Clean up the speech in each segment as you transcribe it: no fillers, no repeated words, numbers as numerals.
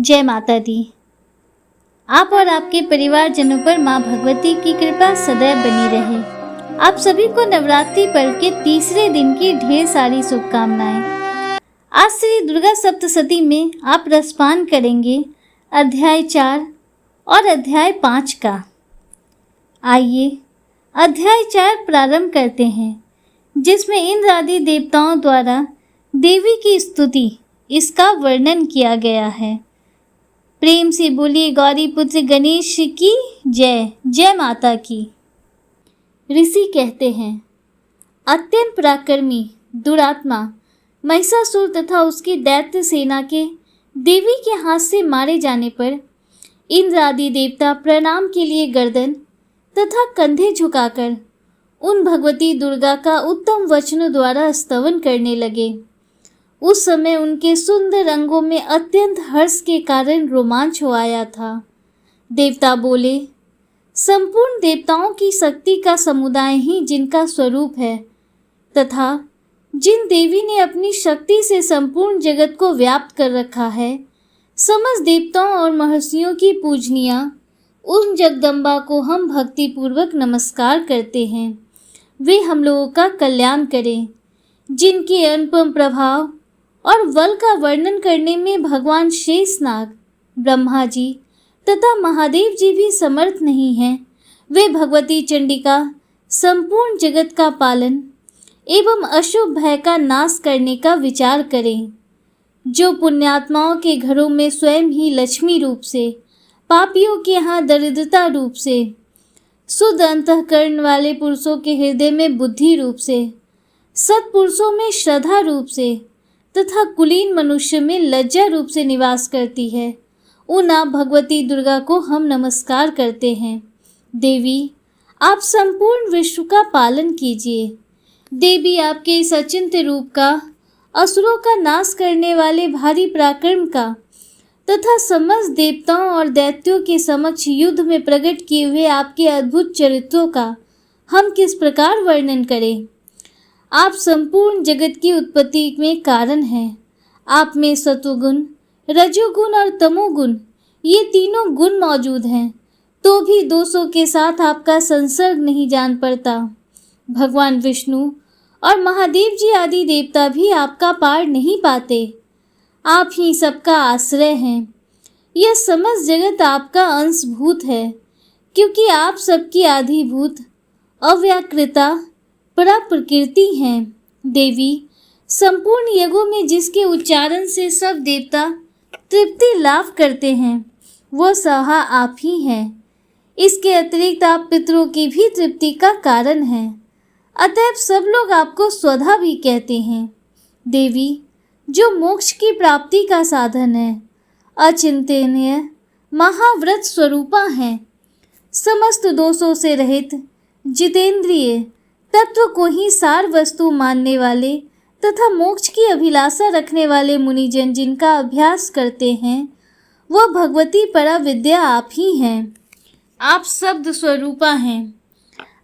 जय माता दी। आप और आपके परिवारजनों पर माँ भगवती की कृपा सदैव बनी रहे। आप सभी को नवरात्रि पर्व के तीसरे दिन की ढेर सारी शुभकामनाएं। आज श्री दुर्गा सप्तशती में आप रसपान करेंगे अध्याय 4 और अध्याय 5 का। आइए अध्याय 4 प्रारंभ करते हैं, जिसमें इंद्र आदि देवताओं द्वारा देवी की स्तुति इसका वर्णन किया गया है। प्रेम से बोलिए गौरी पुत्र गणेश की जय। जय माता की। ऋषि कहते हैं, अत्यंत पराक्रमी दुरात्मा महिषासुर तथा उसकी दैत्य सेना के देवी के हाथ से मारे जाने पर इंद्र आदि देवता प्रणाम के लिए गर्दन तथा कंधे झुकाकर उन भगवती दुर्गा का उत्तम वचनों द्वारा स्तवन करने लगे। उस समय उनके सुंदर अंगों में अत्यंत हर्ष के कारण रोमांच हो आया था। देवता बोले, संपूर्ण देवताओं की शक्ति का समुदाय ही जिनका स्वरूप है तथा जिन देवी ने अपनी शक्ति से संपूर्ण जगत को व्याप्त कर रखा है, समस्त देवताओं और महर्षियों की पूजनीय उन जगदम्बा को हम भक्तिपूर्वक नमस्कार करते हैं। वे हम लोगों का कल्याण करें। जिनके अनुपम प्रभाव और बल का वर्णन करने में भगवान शेषनाग, ब्रह्मा जी तथा महादेव जी भी समर्थ नहीं हैं, वे भगवती चंडिका संपूर्ण जगत का पालन एवं अशुभ भय का नाश करने का विचार करें। जो पुण्यात्माओं के घरों में स्वयं ही लक्ष्मी रूप से, पापियों के यहाँ दरिद्रता रूप से, शुद्ध अंतःकरण वाले पुरुषों के हृदय में बुद्धि रूप से, सत्पुरुषों में श्रद्धा रूप से तथा कुलीन मनुष्य में लज्जा रूप से निवास करती है, उन आप भगवती दुर्गा को हम नमस्कार करते हैं। देवी, आप संपूर्ण विश्व का पालन कीजिए। देवी, आपके इस अचिंत्य रूप का, असुरों का नाश करने वाले भारी पराक्रम का तथा समस्त देवताओं और दैत्यों के समक्ष युद्ध में प्रकट किए हुए आपके अद्भुत चरित्रों का हम किस प्रकार वर्णन करें। आप संपूर्ण जगत की उत्पत्ति में कारण हैं। आप में सत्वगुण, रजोगुण और तमोगुण ये तीनों गुण मौजूद हैं, तो भी दोषों के साथ आपका संसर्ग नहीं जान पड़ता। भगवान विष्णु और महादेव जी आदि देवता भी आपका पार नहीं पाते। आप ही सबका आश्रय हैं। यह समस्त जगत आपका अंशभूत है, क्योंकि आप सबकी आधिभूत अव्याकृता परा प्रकृति हैं। देवी, संपूर्ण यज्ञों में जिसके उच्चारण से सब देवता तृप्ति लाभ करते हैं, वो सहा आप ही हैं। इसके अतिरिक्त आप पितरों की भी तृप्ति का कारण हैं। अतएव सब लोग आपको स्वधा भी कहते हैं। देवी, जो मोक्ष की प्राप्ति का साधन है, अचिंतनीय महाव्रत स्वरूपा हैं, समस्त दोषों से रहित, जितेंद्रिय, तत्व को ही सार वस्तु मानने वाले तथा मोक्ष की अभिलाषा रखने वाले मुनिजन जिनका अभ्यास करते हैं, वह भगवती परा विद्या आप ही हैं। आप शब्द स्वरूपा हैं।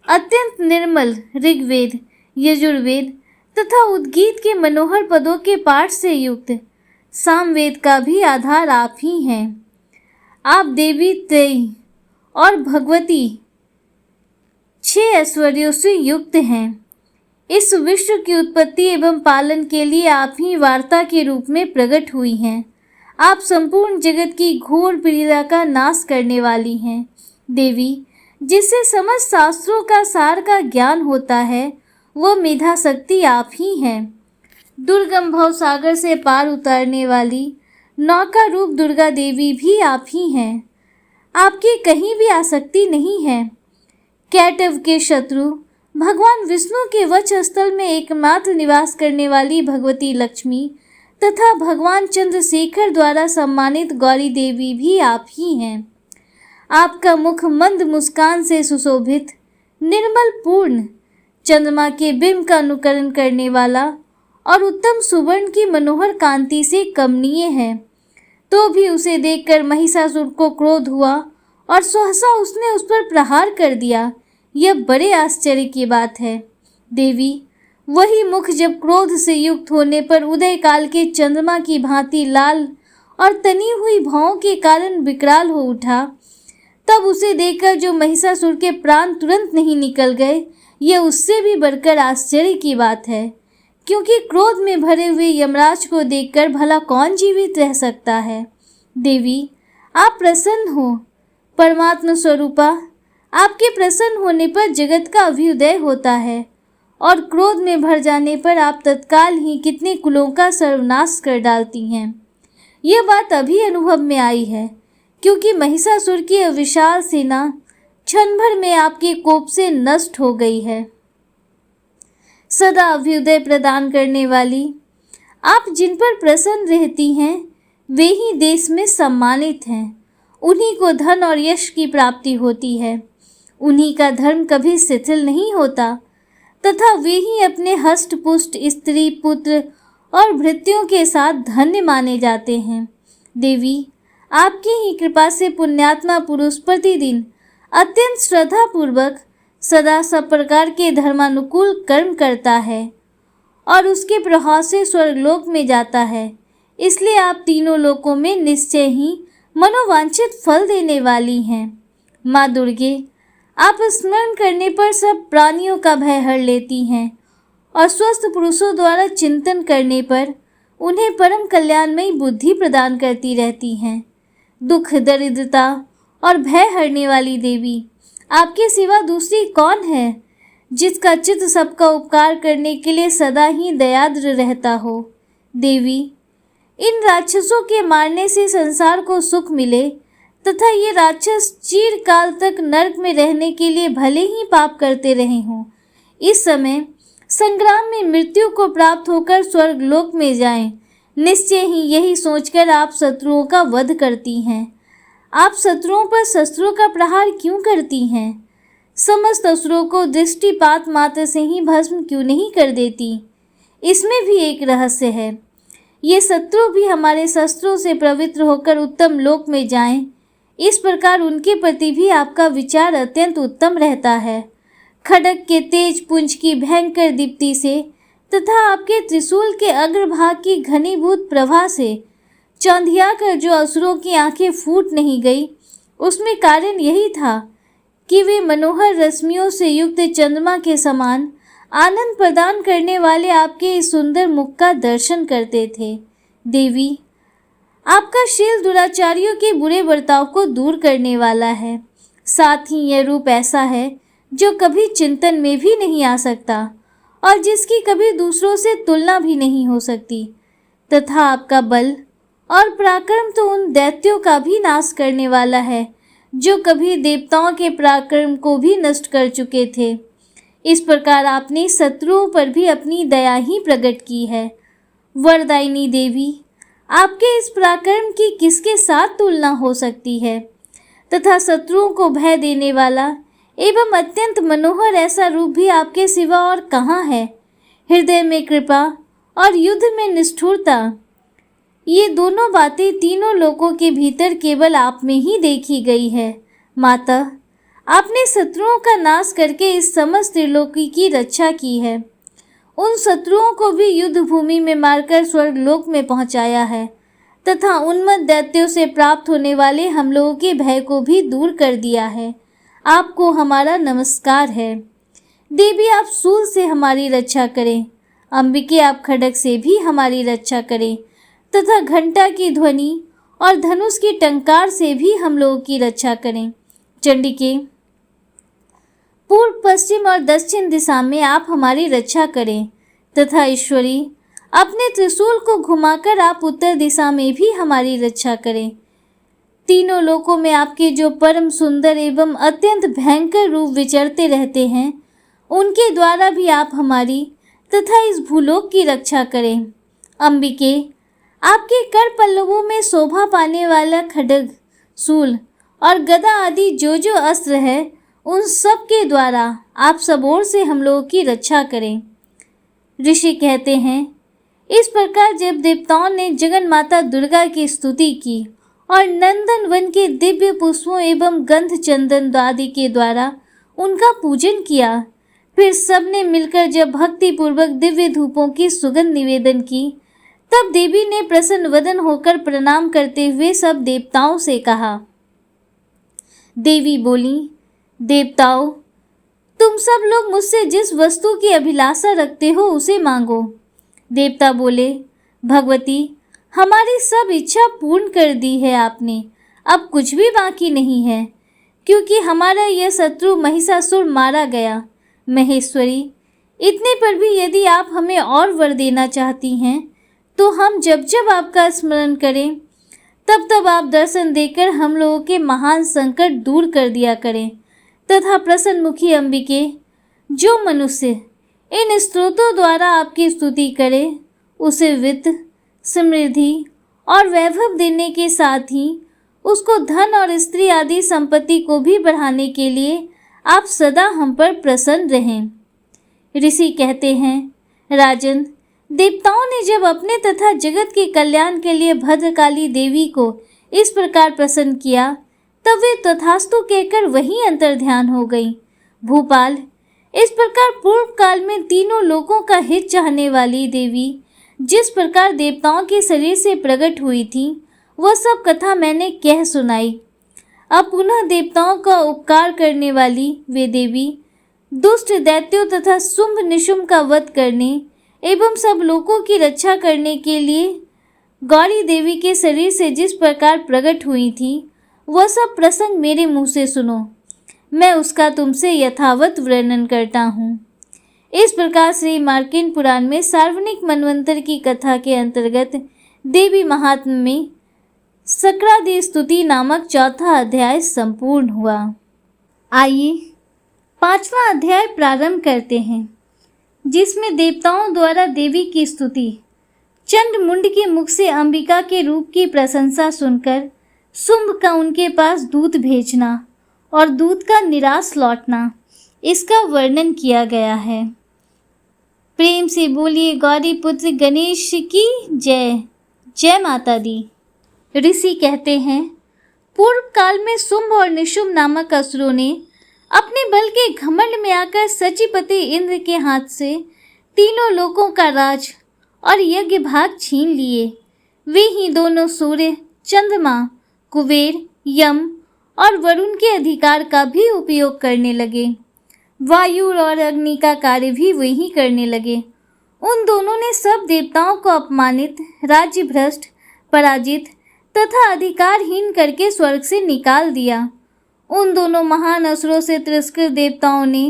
अत्यंत निर्मल ऋग्वेद, यजुर्वेद तथा उद्गीत के मनोहर पदों के पाठ से युक्त सामवेद का भी आधार आप ही हैं। आप देवी त्रयी और भगवती 6 ऐश्वर्यों से युक्त हैं। इस विश्व की उत्पत्ति एवं पालन के लिए आप ही वार्ता के रूप में प्रकट हुई हैं। आप संपूर्ण जगत की घोर पीड़ा का नाश करने वाली हैं। देवी, जिससे समस्त शास्त्रों का सार का ज्ञान होता है, वह मेधा शक्ति आप ही हैं। दुर्गम भव सागर से पार उतारने वाली नौका रूप दुर्गा देवी भी आप ही हैं। आपकी कहीं भी आसक्ति नहीं है। कैटव के शत्रु भगवान विष्णु के वक्ष स्थल में एकमात्र निवास करने वाली भगवती लक्ष्मी तथा भगवान चंद्रशेखर द्वारा सम्मानित गौरी देवी भी आप ही हैं। आपका मुख मंद मुस्कान से सुशोभित, निर्मल पूर्ण, चंद्रमा के बिंब का अनुकरण करने वाला और उत्तम सुवर्ण की मनोहर कांति से कमनीय है। तो भी उसे देखकर महिषासुर को क्रोध हुआ और सहसा उसने उस पर प्रहार कर दिया। यह बड़े आश्चर्य की बात है। देवी, वही मुख जब क्रोध से युक्त होने पर उदय काल के चंद्रमा की भांति लाल और तनी हुई भौं के कारण विकराल हो उठा, तब उसे देखकर जो महिषासुर के प्राण तुरंत नहीं निकल गए, यह उससे भी बढ़कर आश्चर्य की बात है, क्योंकि क्रोध में भरे हुए यमराज को देखकर भला कौन जीवित रह सकता है। देवी, आप प्रसन्न हो। परमात्मा स्वरूपा, आपके प्रसन्न होने पर जगत का अभ्युदय होता है और क्रोध में भर जाने पर आप तत्काल ही कितने कुलों का सर्वनाश कर डालती हैं। यह बात अभी अनुभव में आई है, क्योंकि महिषासुर की विशाल सेना क्षण भर में आपके कोप से नष्ट हो गई है। सदा अभ्युदय प्रदान करने वाली, आप जिन पर प्रसन्न रहती हैं वे ही देश में सम्मानित हैं। उन्हीं को धन और यश की प्राप्ति होती है। उन्हीं का धर्म कभी शिथिल नहीं होता तथा वे ही अपने हष्ट पुष्ट स्त्री पुत्र और भृत्यों के साथ धन्य माने जाते हैं। देवी, आपकी ही कृपा से पुण्यात्मा पुरुष प्रतिदिन अत्यंत श्रद्धा पूर्वक सदा सब प्रकार के धर्मानुकूल कर्म करता है और उसके प्रभाव से स्वर्गलोक में जाता है। इसलिए आप तीनों लोकों में निश्चय ही मनोवांछित फल देने वाली हैं। माँ दुर्गे, आप स्मरण करने पर सब प्राणियों का भय हर लेती हैं और स्वस्थ पुरुषों द्वारा चिंतन करने पर उन्हें परम कल्याणमयी बुद्धि प्रदान करती रहती हैं। दुख, दरिद्रता और भय हरने वाली देवी, आपके सिवा दूसरी कौन है जिसका चित्त सबका उपकार करने के लिए सदा ही दयाद्र रहता हो। देवी, इन राक्षसों के मारने से संसार को सुख मिले तथा ये राक्षस चिरकाल तक नरक में रहने के लिए भले ही पाप करते रहे हों, इस समय संग्राम में मृत्यु को प्राप्त होकर स्वर्गलोक में जाएं, निश्चय ही यही सोचकर आप शत्रुओं का वध करती हैं। आप शत्रुओं पर शस्त्रों का प्रहार क्यों करती हैं? समस्त असुरों को दृष्टिपात मात्र से ही भस्म क्यों नहीं कर देती? इसमें भी एक रहस्य है। ये शत्रु भी हमारे शस्त्रों से पवित्र होकर उत्तम लोक में जाएं, इस प्रकार उनके प्रति भी आपका विचार अत्यंत उत्तम रहता है। खड्ग के तेज पुंज की भयंकर दीप्ति से तथा आपके त्रिशूल के अग्रभाग की घनीभूत प्रभा से चौंधिया कर जो असुरों की आंखें फूट नहीं गई, उसमें कारण यही था कि वे मनोहर रश्मियों से युक्त चंद्रमा के समान आनंद प्रदान करने वाले आपके इस सुंदर मुख का दर्शन करते थे। देवी, आपका शील दुराचारियों के बुरे बर्ताव को दूर करने वाला है। साथ ही यह रूप ऐसा है जो कभी चिंतन में भी नहीं आ सकता और जिसकी कभी दूसरों से तुलना भी नहीं हो सकती, तथा आपका बल और पराक्रम तो उन दैत्यों का भी नाश करने वाला है जो कभी देवताओं के पराक्रम को भी नष्ट कर चुके थे। इस प्रकार आपने शत्रुओं पर भी अपनी दया ही प्रकट की है। वरदायिनी देवी, आपके इस पराक्रम की किसके साथ तुलना हो सकती है? तथा शत्रुओं को भय देने वाला एवं अत्यंत मनोहर ऐसा रूप भी आपके सिवा और कहाँ है? हृदय में कृपा और युद्ध में निष्ठुरता, ये दोनों बातें तीनों लोकों के भीतर केवल आप में ही देखी गई है। माता, आपने शत्रुओं का नाश करके इस समस्त त्रिलोकी की रक्षा की है। उन शत्रुओं को भी युद्ध भूमि में मारकर स्वर्गलोक में पहुंचाया है तथा उन्मत्त दैत्यों से प्राप्त होने वाले हम लोगों के भय को भी दूर कर दिया है। आपको हमारा नमस्कार है। देवी, आप शूल से हमारी रक्षा करें। अंबिके, आप खड्ग से भी हमारी रक्षा करें तथा घंटा की ध्वनि और धनुष की टंकार से भी हम लोगों की रक्षा करें। चंडिके, पूर्व, पश्चिम और दक्षिण दिशा में आप हमारी रक्षा करें तथा ईश्वरी, अपने त्रिशूल को घुमाकर आप उत्तर दिशा में भी हमारी रक्षा करें। तीनों लोकों में आपके जो परम सुंदर एवं अत्यंत भयंकर रूप विचरते रहते हैं, उनके द्वारा भी आप हमारी तथा इस भूलोक की रक्षा करें। अंबिके, आपके कर पल्लवों में शोभा पाने वाला खड्ग, शूल और गदा आदि जो अस्त्र है, उन सब के द्वारा आप सब ओर से हम लोगों की रक्षा करें। ऋषि कहते हैं, इस प्रकार जब देवताओं ने जगन माता दुर्गा की स्तुति की और नंदन वन के दिव्य पुष्पों एवं गंध चंदन आदि के द्वारा उनका पूजन किया, फिर सबने मिलकर जब भक्ति पूर्वक दिव्य धूपों की सुगंध निवेदन की, तब देवी ने प्रसन्न वदन होकर प्रणाम करते हुए सब देवताओं से कहा। देवी बोली, देवताओं, तुम सब लोग मुझसे जिस वस्तु की अभिलाषा रखते हो उसे मांगो। देवता बोले, भगवती, हमारी सब इच्छा पूर्ण कर दी है आपने, अब कुछ भी बाकी नहीं है, क्योंकि हमारा यह शत्रु महिषासुर मारा गया। महेश्वरी, इतने पर भी यदि आप हमें और वर देना चाहती हैं तो हम जब जब आपका स्मरण करें तब तब आप दर्शन देकर हम लोगों के महान संकट दूर कर दिया करें, तथा प्रसन्नमुखी अंबिके, जो मनुष्य इन स्तोत्रों द्वारा आपकी स्तुति करे उसे वित्त, समृद्धि और वैभव देने के साथ ही उसको धन और स्त्री आदि संपत्ति को भी बढ़ाने के लिए आप सदा हम पर प्रसन्न रहें। ऋषि कहते हैं, राजन, देवताओं ने जब अपने तथा जगत के कल्याण के लिए भद्रकाली देवी को इस प्रकार प्रसन्न किया तब वे तथास्तु कहकर वहीं अंतर्ध्यान हो गई। भूपाल, इस प्रकार पूर्व काल में तीनों लोकों का हित चाहने वाली देवी जिस प्रकार देवताओं के शरीर से प्रकट हुई थी वह सब कथा मैंने कह सुनाई। अब पुनः देवताओं का उपकार करने वाली वे देवी दुष्ट दैत्यों तथा शुंभ निशुंभ का वध करने एवं सब लोगों की रक्षा करने के लिए गौरी देवी के शरीर से जिस प्रकार प्रकट हुई थी वह सब प्रसंग मेरे मुंह से सुनो, मैं उसका तुमसे यथावत वर्णन करता हूँ। इस प्रकार श्री मार्कंडेय पुराण में सार्वजनिक मनवंतर की कथा के अंतर्गत देवी महात्म्य में शक्रादि स्तुति नामक चौथा अध्याय संपूर्ण हुआ। आइए 5वां अध्याय प्रारंभ करते हैं, जिसमें देवताओं द्वारा देवी की स्तुति। चंडमुंड के मुख से अंबिका के रूप की प्रशंसा सुनकर शुंभ का उनके पास दूत भेजना और दूत का निराश लौटना, इसका वर्णन किया गया है। प्रेम से बोलिए गौरी पुत्र गणेश की जय। जय माता दी। ऋषि कहते हैं, पूर्व काल में शुंभ और निशुंभ नामक असुरों ने अपने बल के घमंड में आकर सचिपति इंद्र के हाथ से तीनों लोकों का राज और यज्ञ भाग छीन लिए। वे ही दोनों सूर्य, चंद्रमा, कुबेर, यम और वरुण के अधिकार का भी उपयोग करने लगे। वायु और अग्नि का कार्य भी वही करने लगे। उन दोनों ने सब देवताओं को अपमानित, राज्य भ्रष्ट, पराजित तथा अधिकारहीन करके स्वर्ग से निकाल दिया। उन दोनों महान असुरों से तिरस्कृत देवताओं ने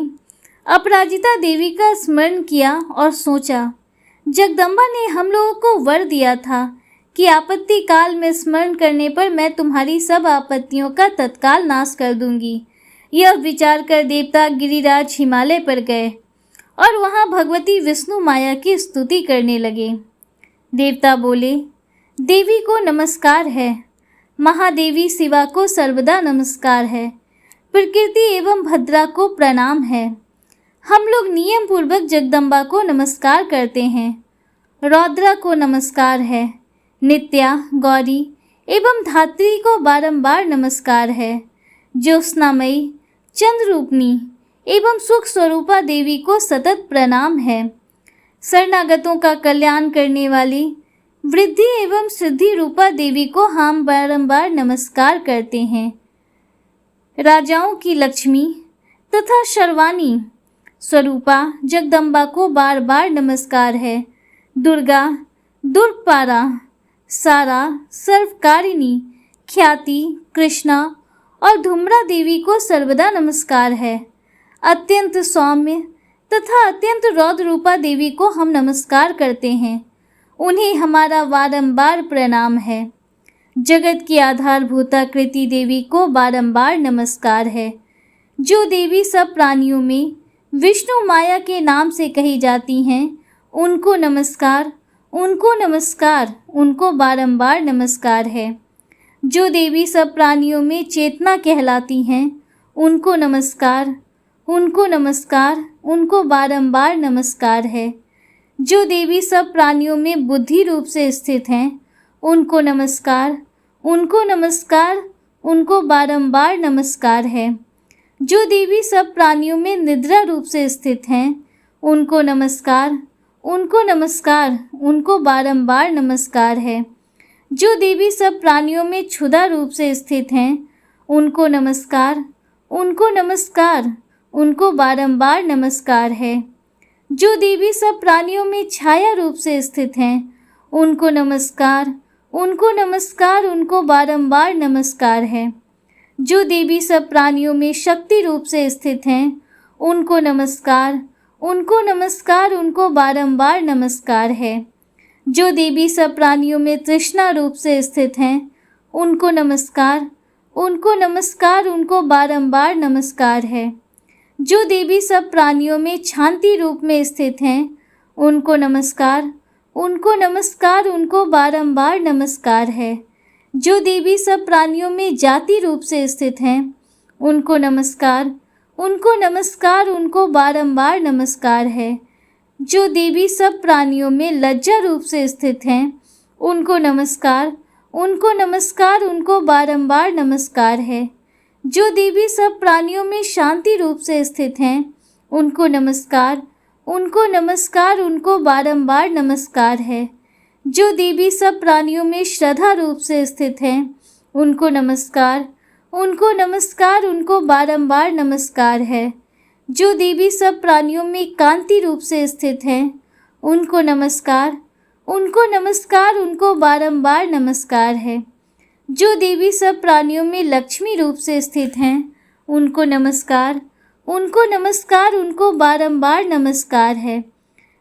अपराजिता देवी का स्मरण किया और सोचा, जगदम्बा ने हम लोगों को वर दिया था कि आपत्ति काल में स्मरण करने पर मैं तुम्हारी सब आपत्तियों का तत्काल नाश कर दूंगी। यह विचार कर देवता गिरिराज हिमालय पर गए और वहां भगवती विष्णु माया की स्तुति करने लगे। देवता बोले, देवी को नमस्कार है, महादेवी शिवा को सर्वदा नमस्कार है, प्रकृति एवं भद्रा को प्रणाम है। हम लोग नियम पूर्वक जगदम्बा को नमस्कार करते हैं। रौद्रा को नमस्कार है, नित्या, गौरी एवं धात्री को बारंबार नमस्कार है। ज्योत्स्नामयी, चंद्ररूपनी एवं सुख स्वरूपा देवी को सतत प्रणाम है। शरणागतों का कल्याण करने वाली वृद्धि एवं सिद्धि रूपा देवी को हम बारंबार नमस्कार करते हैं। राजाओं की लक्ष्मी तथा शर्वाणी स्वरूपा जगदम्बा को बार बार नमस्कार है। दुर्गा, दुर्गपारा, सारा, सर्वकारिणी, ख्याति, कृष्णा और धूम्रा देवी को सर्वदा नमस्कार है। अत्यंत सौम्य तथा अत्यंत रौद्र रूपा देवी को हम नमस्कार करते हैं। उन्हें हमारा बारंबार प्रणाम है। जगत की आधारभूता कृति देवी को बारंबार नमस्कार है। जो देवी सब प्राणियों में विष्णु माया के नाम से कही जाती हैं, उनको नमस्कार, उनको नमस्कार, उनको बारंबार नमस्कार है। जो देवी सब प्राणियों में चेतना कहलाती हैं, उनको नमस्कार, उनको नमस्कार, उनको बारंबार नमस्कार है। जो देवी सब प्राणियों में बुद्धि रूप से स्थित हैं, उनको नमस्कार, उनको नमस्कार, उनको बारंबार नमस्कार है। जो देवी सब प्राणियों में निद्रा रूप से स्थित हैं, उनको नमस्कार, उनको नमस्कार, उनको बारंबार नमस्कार है। जो देवी सब प्राणियों में क्षुधा रूप से स्थित हैं, उनको नमस्कार, उनको नमस्कार, उनको बारंबार नमस्कार है। जो देवी सब प्राणियों में छाया रूप से स्थित हैं, उनको नमस्कार, उनको नमस्कार, उनको बारंबार नमस्कार है। जो देवी सब प्राणियों में शक्ति रूप से स्थित हैं, उनको नमस्कार, उनको नमस्कार, उनको बारंबार नमस्कार है। जो देवी सब प्राणियों में तृष्णा रूप से स्थित हैं, उनको नमस्कार, उनको नमस्कार, उनको बारंबार नमस्कार है। जो देवी सब प्राणियों में शांति रूप में स्थित हैं, उनको नमस्कार, उनको नमस्कार, उनको बारंबार नमस्कार है। जो देवी सब प्राणियों में जाति रूप से स्थित हैं, उनको नमस्कार, उनको नमस्कार, उनको बारंबार नमस्कार है। जो देवी सब प्राणियों में लज्जा रूप से स्थित हैं, उनको नमस्कार, उनको नमस्कार, उनको बारंबार नमस्कार है। जो देवी सब प्राणियों में शांति रूप से स्थित हैं, उनको नमस्कार, उनको नमस्कार, उनको बारंबार नमस्कार है। जो देवी सब प्राणियों में श्रद्धा रूप से स्थित हैं, उनको नमस्कार, उनको नमस्कार, उनको बारंबार नमस्कार है। जो देवी सब प्राणियों में कांति रूप से स्थित हैं, उनको नमस्कार, उनको नमस्कार, उनको बारंबार नमस्कार है। जो देवी सब प्राणियों में लक्ष्मी रूप से स्थित हैं, उनको नमस्कार, उनको नमस्कार, उनको बारंबार नमस्कार है।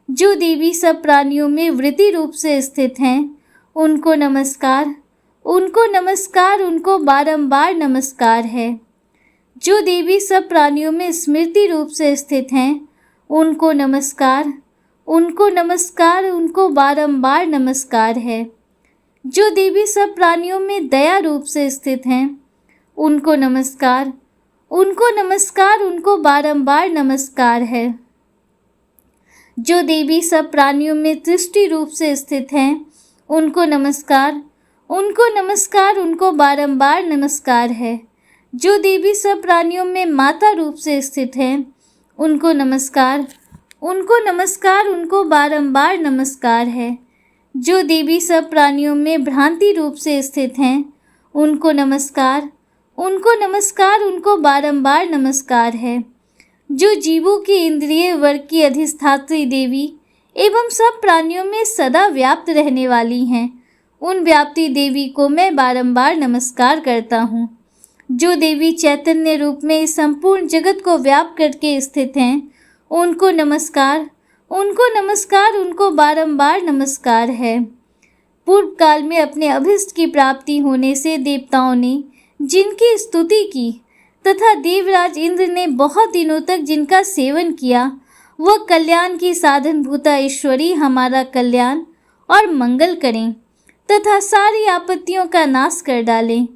जो देवी सब प्राणियों में वृत्ति रूप से स्थित हैं, उनको नमस्कार, उनको नमस्कार, उनको बारंबार नमस्कार है। जो देवी सब प्राणियों में स्मृति रूप से स्थित हैं, उनको नमस्कार, उनको नमस्कार, उनको बारंबार नमस्कार है। जो देवी सब प्राणियों में दया रूप से स्थित हैं, उनको नमस्कार, उनको नमस्कार, उनको बारंबार नमस्कार है। जो देवी सब प्राणियों में दृष्टि रूप से स्थित हैं, उनको नमस्कार, उनको नमस्कार, उनको बारंबार नमस्कार है। जो देवी सब प्राणियों में माता रूप से स्थित हैं, उनको नमस्कार, उनको नमस्कार, उनको बारंबार नमस्कार है। जो देवी सब प्राणियों में भ्रांति रूप से स्थित हैं, उनको नमस्कार, उनको नमस्कार, उनको बारंबार नमस्कार है। जो जीवों की इंद्रिय वर्ग की अधिष्ठात्री देवी एवं सब प्राणियों में सदा व्याप्त रहने वाली हैं, उन व्याप्ति देवी को मैं बारंबार नमस्कार करता हूँ। जो देवी चैतन्य रूप में इस संपूर्ण जगत को व्याप्त करके स्थित हैं, उनको नमस्कार, उनको नमस्कार, उनको बारंबार नमस्कार है। पूर्व काल में अपने अभिष्ट की प्राप्ति होने से देवताओं ने जिनकी स्तुति की तथा देवराज इंद्र ने बहुत दिनों तक जिनका सेवन किया, वह कल्याण की साधनभूता ईश्वरी हमारा कल्याण और मंगल करें तथा सारी आपत्तियों का नाश कर डालें।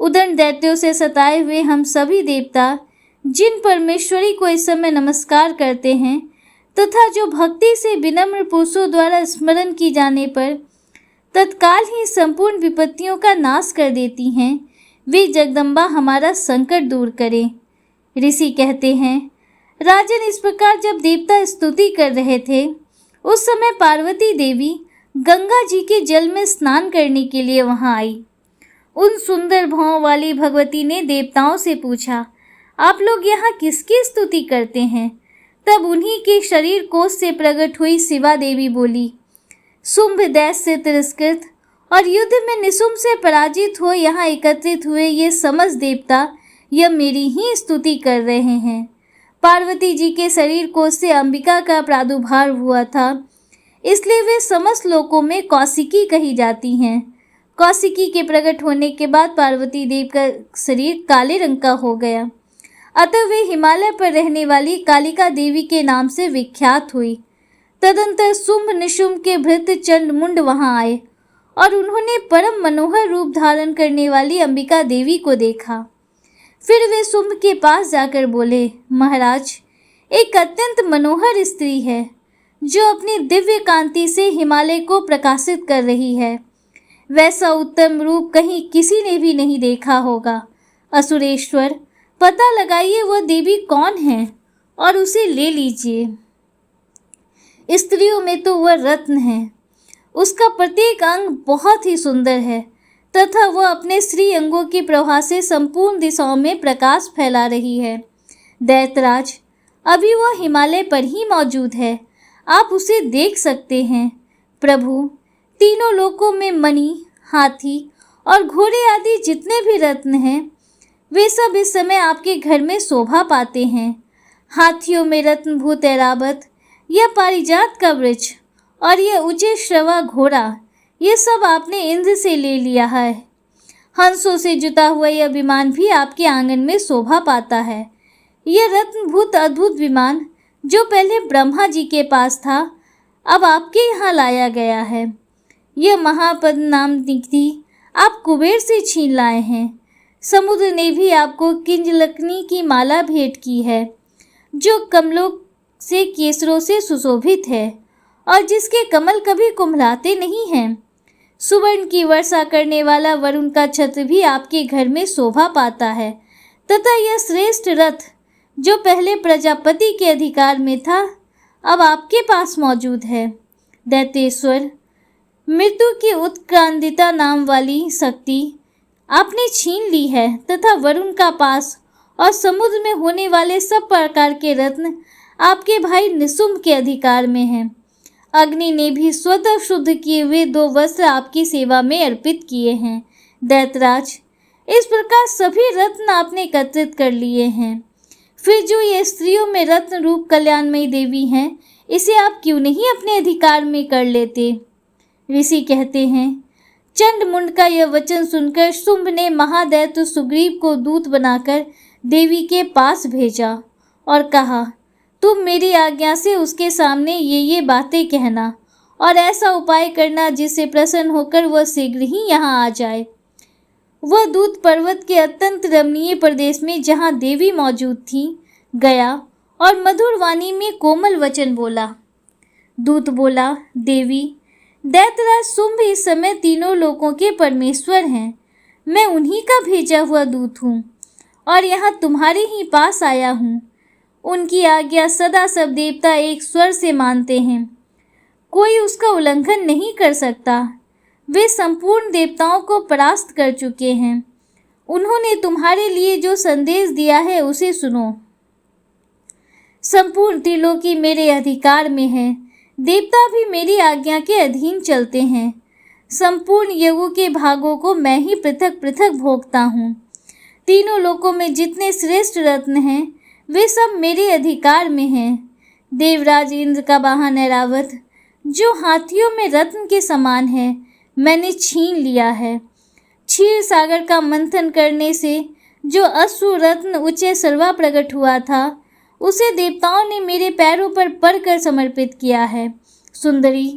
उदंड दैत्यों से सताए हुए हम सभी देवता जिन परमेश्वरी को इस समय नमस्कार करते हैं तथा जो भक्ति से विनम्र पुरुषों द्वारा स्मरण की जाने पर तत्काल ही संपूर्ण विपत्तियों का नाश कर देती हैं, वे जगदम्बा हमारा संकट दूर करें। ऋषि कहते हैं, राजन, इस प्रकार जब देवता स्तुति कर रहे थे, उस समय पार्वती देवी गंगा जी के जल में स्नान करने के लिए वहां आई। उन सुंदर भाव वाली भगवती ने देवताओं से पूछा, आप लोग यहाँ किसकी स्तुति करते हैं? तब उन्हीं के शरीर कोश से प्रकट हुई शिवा देवी बोली, शुंभ दैत्य से तिरस्कृत और युद्ध में निशुंभ से पराजित हो यहाँ एकत्रित हुए ये समस्त देवता यह मेरी ही स्तुति कर रहे हैं। पार्वती जी के शरीर कोश से अंबिका का प्रादुर्भाव हुआ था, इसलिए वे समस्त लोकों में कौशिकी कही जाती हैं। कौशिकी के प्रकट होने के बाद पार्वती देवी का शरीर काले रंग का हो गया, अतः वे हिमालय पर रहने वाली कालिका देवी के नाम से विख्यात हुई। तदंतर शुंभ निशुंभ के भृत्य चंडमुंड वहां आए और उन्होंने परम मनोहर रूप धारण करने वाली अंबिका देवी को देखा। फिर वे शुंभ के पास जाकर बोले, महाराज, एक अत्यंत मनोहर स्त्री है जो अपनी दिव्य कांति से हिमालय को प्रकाशित कर रही है। वैसा उत्तम रूप कहीं किसी ने भी नहीं देखा होगा। असुरेश्वर, पता लगाइए वह देवी कौन है और उसे ले लीजिए। स्त्रियों में तो वह रत्न है। उसका प्रत्येक अंग बहुत ही सुंदर है तथा वह अपने श्री अंगों की प्रभा से संपूर्ण दिशाओं में प्रकाश फैला रही है। दैत्यराज, अभी वह हिमालय पर ही मौजूद है, आप उसे देख सकते हैं। प्रभु, तीनों लोकों में मणि, हाथी और घोड़े आदि जितने भी रत्न हैं, वे सब इस समय आपके घर में शोभा पाते हैं। हाथियों में रत्नभूत ऐरावत, यह पारिजात का वृक्ष और यह ऊंचे श्रवा घोड़ा, ये सब आपने इंद्र से ले लिया है। हंसों से जुता हुआ यह विमान भी आपके आंगन में शोभा पाता है। यह रत्नभूत अद्भुत विमान जो पहले ब्रह्मा जी के पास था, अब आपके यहाँ लाया गया है। यह महापद नाम निधि आप कुबेर से छीन लाए हैं। समुद्र ने भी आपको किंजलकनी की माला भेंट की है, जो कमलों से केसरों से सुशोभित है और जिसके कमल कभी कुम्हलाते नहीं हैं। सुवर्ण की वर्षा करने वाला वरुण का छत्र भी आपके घर में शोभा पाता है तथा यह श्रेष्ठ रथ जो पहले प्रजापति के अधिकार में था, अब आपके पास मौजूद है। दैत्येश्वर, मृत्यु की उत्क्रांदिता नाम वाली शक्ति आपने छीन ली है तथा वरुण का पास और समुद्र में होने वाले सब प्रकार के रत्न आपके भाई निशुंभ के अधिकार में हैं। अग्नि ने भी स्वतः शुद्ध किए हुए 2 वस्त्र आपकी सेवा में अर्पित किए हैं। दैत्यराज, इस प्रकार सभी रत्न आपने एकत्रित कर लिए हैं। फिर जो ये स्त्रियों में रत्न रूप कल्याणमयी देवी हैं, इसे आप क्यों नहीं अपने अधिकार में कर लेते? ऋषि कहते हैं, चंडमुंड का यह वचन सुनकर शुंभ ने महादैत्य सुग्रीव को दूत बनाकर देवी के पास भेजा और कहा, तुम मेरी आज्ञा से उसके सामने ये बातें कहना और ऐसा उपाय करना जिससे प्रसन्न होकर वह शीघ्र ही यहाँ आ जाए। वह दूत पर्वत के अत्यंत रमणीय प्रदेश में जहाँ देवी मौजूद थी गया और मधुर वाणी में कोमल वचन बोला। दूत बोला, देवी, दैत्यराज शुंभ इस समय तीनों लोकों के परमेश्वर हैं। मैं उन्हीं का भेजा हुआ दूत हूँ और यहाँ तुम्हारे ही पास आया हूँ। उनकी आज्ञा सदा सब देवता एक स्वर से मानते हैं, कोई उसका उल्लंघन नहीं कर सकता। वे संपूर्ण देवताओं को परास्त कर चुके हैं। उन्होंने तुम्हारे लिए जो संदेश दिया है उसे सुनो। संपूर्ण त्रिलोकी मेरे अधिकार में है, देवता भी मेरी आज्ञा के अधीन चलते हैं। संपूर्ण यज्ञों के भागों को मैं ही पृथक पृथक भोगता हूँ। तीनों लोकों में जितने श्रेष्ठ रत्न हैं, वे सब मेरे अधिकार में हैं। देवराज इंद्र का वाहन ऐरावत, जो हाथियों में रत्न के समान है, मैंने छीन लिया है। क्षीर सागर का मंथन करने से जो अश्व रत्न उच्च सर्वा प्रकट हुआ था, उसे देवताओं ने मेरे पैरों पर पड़कर समर्पित किया है। सुंदरी,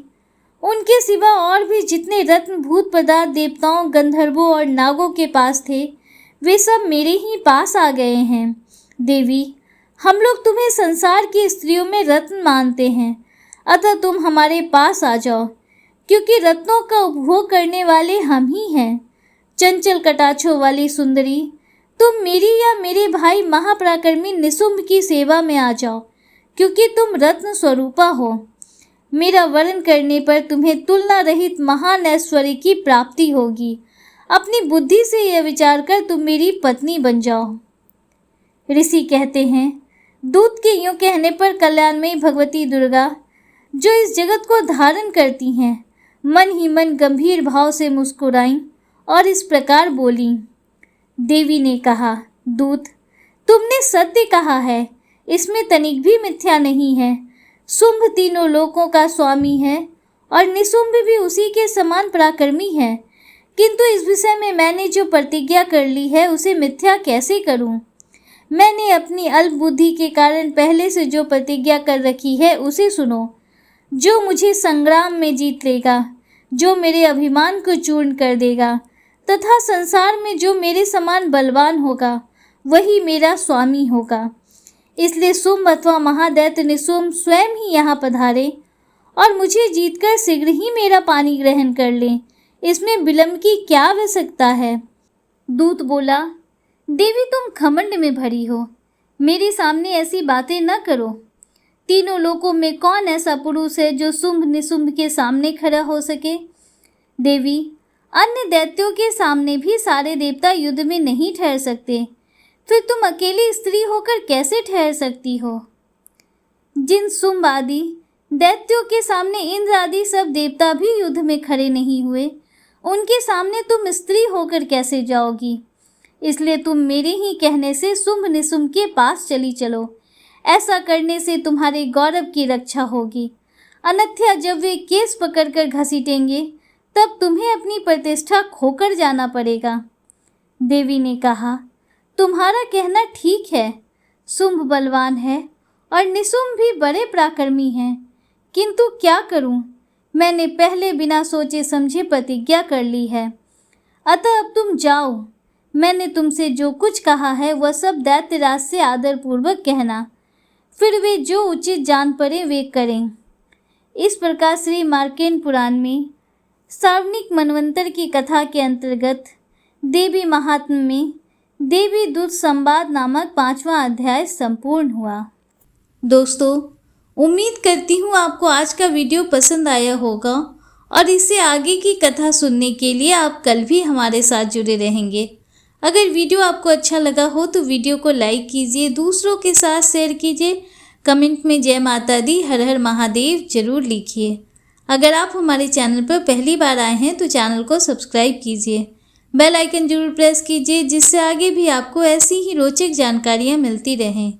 उनके सिवा और भी जितने रत्नभूत पदार्थ देवताओं, गंधर्वों और नागों के पास थे, वे सब मेरे ही पास आ गए हैं। देवी, हम लोग तुम्हें संसार की स्त्रियों में रत्न मानते हैं, अतः तुम हमारे पास आ जाओ, क्योंकि रत्नों का उपभोग करने वाले हम ही हैं। चंचल कटाक्षों वाली सुंदरी, तुम मेरी या मेरे भाई महापराक्रमी निशुंभ की सेवा में आ जाओ, क्योंकि तुम रत्न स्वरूपा हो। मेरा वर्ण करने पर तुम्हें तुलना रहित महान ऐश्वर्य की प्राप्ति होगी। अपनी बुद्धि से यह विचार कर तुम मेरी पत्नी बन जाओ। ऋषि कहते हैं, दूत के यूं कहने पर कल्याणमयी भगवती दुर्गा, जो इस जगत को धारण करती हैं, मन ही मन गंभीर भाव से मुस्कुराईं और इस प्रकार बोली। देवी ने कहा, दूत, तुमने सत्य कहा है, इसमें तनिक भी मिथ्या नहीं है। शुंभ तीनों लोकों का स्वामी है और निशुंभ भी उसी के समान पराक्रमी है, किंतु इस विषय में मैंने जो प्रतिज्ञा कर ली है उसे मिथ्या कैसे करूं? मैंने अपनी अल्प बुद्धि के कारण पहले से जो प्रतिज्ञा कर रखी है उसे सुनो। जो मुझे संग्राम में जीत लेगा, जो मेरे अभिमान को चूर्ण कर देगा तथा संसार में जो मेरे समान बलवान होगा, वही मेरा स्वामी होगा। इसलिए शुंभ अथवा महादैत्य निशुंभ स्वयं ही यहाँ पधारे और मुझे जीतकर शीघ्र ही मेरा पानी ग्रहण कर लें। इसमें विलंब की क्या आवश्यकता है? दूत बोला, देवी, तुम घमंड में भरी हो, मेरे सामने ऐसी बातें न करो। तीनों लोकों में कौन ऐसा पुरुष है जो शुंभ निशुंभ के सामने खड़ा हो सके? देवी, अन्य दैत्यों के सामने भी सारे देवता युद्ध में नहीं ठहर सकते, फिर तुम अकेली स्त्री होकर कैसे ठहर सकती हो? जिन शुंभ आदि दैत्यों के सामने इंद्र आदि सब देवता भी युद्ध में खड़े नहीं हुए, उनके सामने तुम स्त्री होकर कैसे जाओगी? इसलिए तुम मेरे ही कहने से शुंभ निशुंभ के पास चली चलो। ऐसा करने से तुम्हारे गौरव की रक्षा होगी, अन्यथा जब वे केस पकड़कर घसीटेंगे तब तुम्हें अपनी प्रतिष्ठा खोकर जाना पड़ेगा। देवी ने कहा, तुम्हारा कहना ठीक है, शुंभ बलवान है और निशुंभ भी बड़े पराक्रमी हैं, किंतु क्या करूं? मैंने पहले बिना सोचे समझे प्रतिज्ञा कर ली है। अतः अब तुम जाओ। मैंने तुमसे जो कुछ कहा है वह सब दैत्यराज से आदरपूर्वक कहना, फिर वे जो उचित जान पड़े वे करें। इस प्रकार श्री मार्कंडेय पुराण में सावर्णिक मनवंतर की कथा के अंतर्गत देवी महात्म्य में देवी दूत संवाद नामक 5वां अध्याय संपूर्ण हुआ। दोस्तों, उम्मीद करती हूँ आपको आज का वीडियो पसंद आया होगा और इससे आगे की कथा सुनने के लिए आप कल भी हमारे साथ जुड़े रहेंगे। अगर वीडियो आपको अच्छा लगा हो तो वीडियो को लाइक कीजिए, दूसरों के साथ शेयर कीजिए, कमेंट में जय माता दी, हर हर महादेव जरूर लिखिए। अगर आप हमारे चैनल पर पहली बार आए हैं तो चैनल को सब्सक्राइब कीजिए, बेल आइकन जरूर प्रेस कीजिए, जिससे आगे भी आपको ऐसी ही रोचक जानकारियाँ मिलती रहें।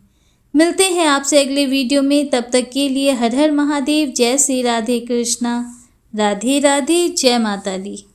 मिलते हैं आपसे अगले वीडियो में, तब तक के लिए हर हर महादेव, जय श्री राधे कृष्णा, राधे राधे, जय माता दी।